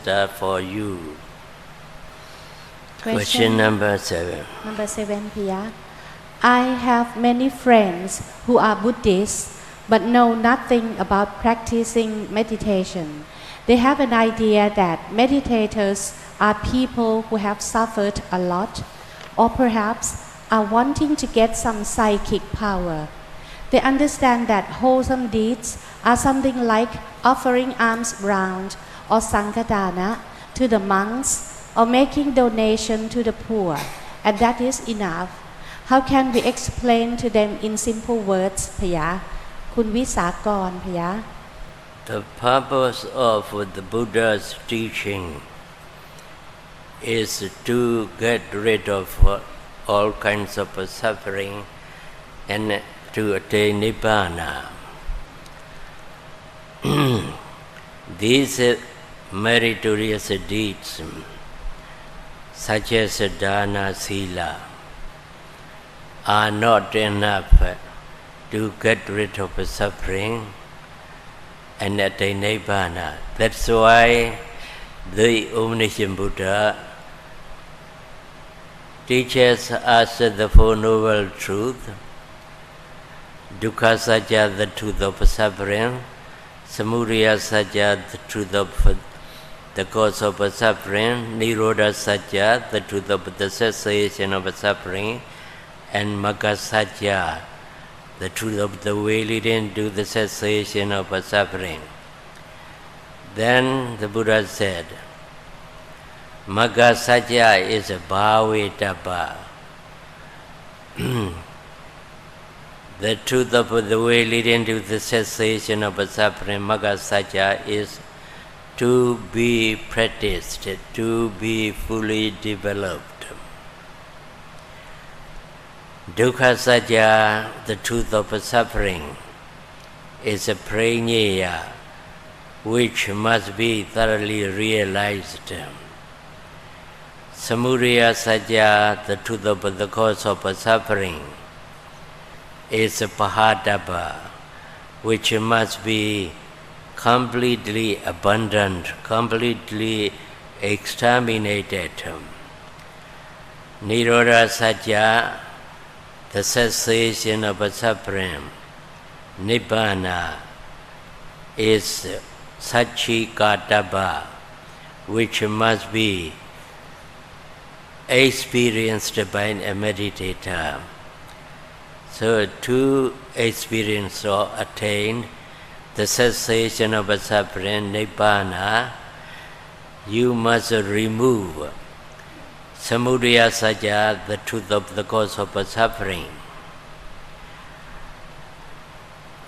Start for you. Question number 7. Number 7, Pia. I have many friends who are Buddhists but know nothing about practicing meditation. They have an idea that meditators are people who have suffered a lot or perhaps are wanting to get some psychic power. They understand that wholesome deeds are something like offering alms round or Sankadana to the monks or making donation to the poor, and that is enough. How can we explain to them in simple words, พยาคุณวิสากร พยา The purpose of the Buddha's teaching is to get rid of all kinds of suffering and to attain Nibbana. These meritorious deeds, such as dana, sila, are not enough to get rid of suffering and attain Nibbana. That's why the Omniscient Buddha teaches us the Four Noble Truths: Dukkha Satya, the truth of suffering; Samudaya Satya, the truth of the cause of suffering; Nirodha Satya, the truth of the cessation of suffering; and Magga Satya, the truth of the way leading to the cessation of suffering. Then the Buddha said, Magga Satya is a bhavetappa. The truth of the way leading to the cessation of suffering, Magga Satya, is to be practiced, to be fully developed. Dukkha Satya, the truth of suffering, is a prañeya which must be thoroughly realized. Samudaya Satya, the truth of the cause of suffering, is a pahatappa which must be completely abundant, completely exterminated. Nirodha Satya, the cessation of suffering, Nibbana, is Satchikatappa, which must be experienced by a meditator. So to experience or attain the cessation of suffering, Nibbana, you must remove Samudaya Satya, the truth of the cause of suffering.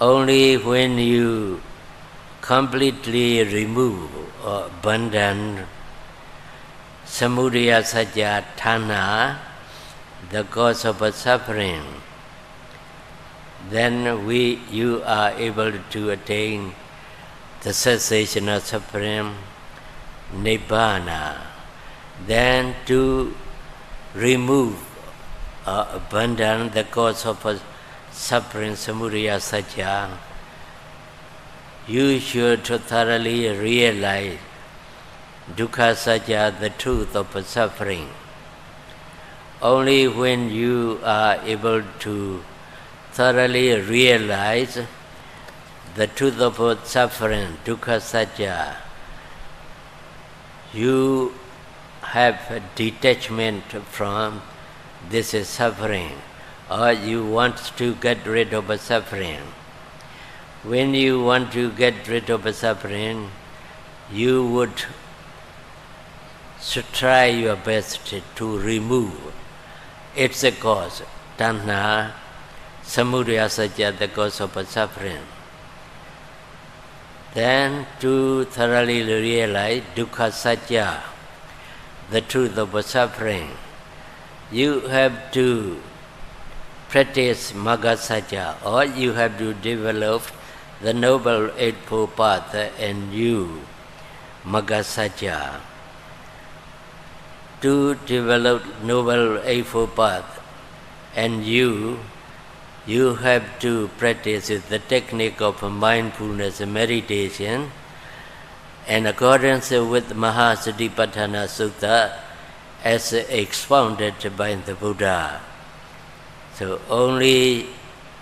Only when you completely remove or abandon Samudaya Satya, Tanha, the cause of suffering, then you are able to attain the cessation of suffering, Nibbana. Then to remove or abandon the cause of suffering, Samudaya Satya, you should thoroughly realize Dukkha Satya, the truth of suffering. Only when you are able to thoroughly realize the truth of suffering, Dukkha Satya, you have a detachment from this suffering, or you want to get rid of suffering. When you want to get rid of suffering, you would try your best to remove its cause, Tanha, Samudaya Satya, the cause of suffering. Then to thoroughly realize Dukkha Satya, the truth of suffering, you have to practice Magga Satya, or you have to develop the Noble Eightfold Path in you, Magga Satya. To develop Noble Eightfold Path and you have to practice the technique of mindfulness meditation in accordance with Mahasatipatthana Sutta as expounded by the Buddha. So only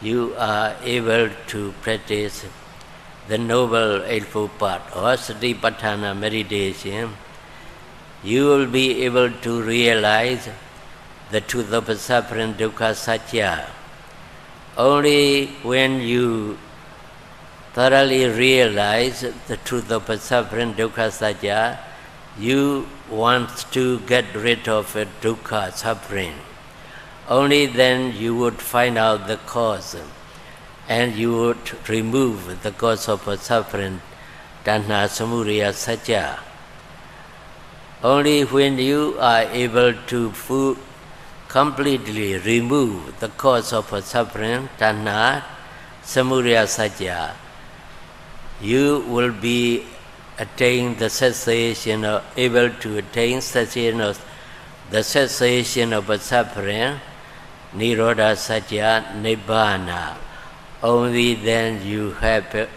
you are able to practice the Noble Eightfold Path or Satipatthana meditation. You will be able to realize the truth of suffering, dukkha satya. Only when you thoroughly realize the truth of suffering, dukkha satya, you want to get rid of dukkha, suffering. Only then you would find out the cause and you would remove the cause of suffering, tanha, samudaya, satya. Only when you are able to completely remove the cause of suffering, tanha, samudaya, satya, you will be attain the cessation of, able to attain cessation of the cessation of suffering, nirodha satya, nibbana. Only then you have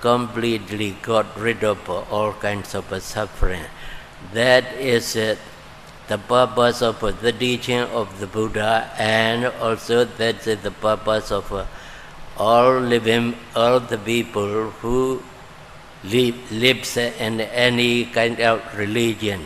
completely got rid of all kinds of suffering. That is the purpose of the teaching of the Buddha, and also that's the purpose of all the people who lives in any kind of religion.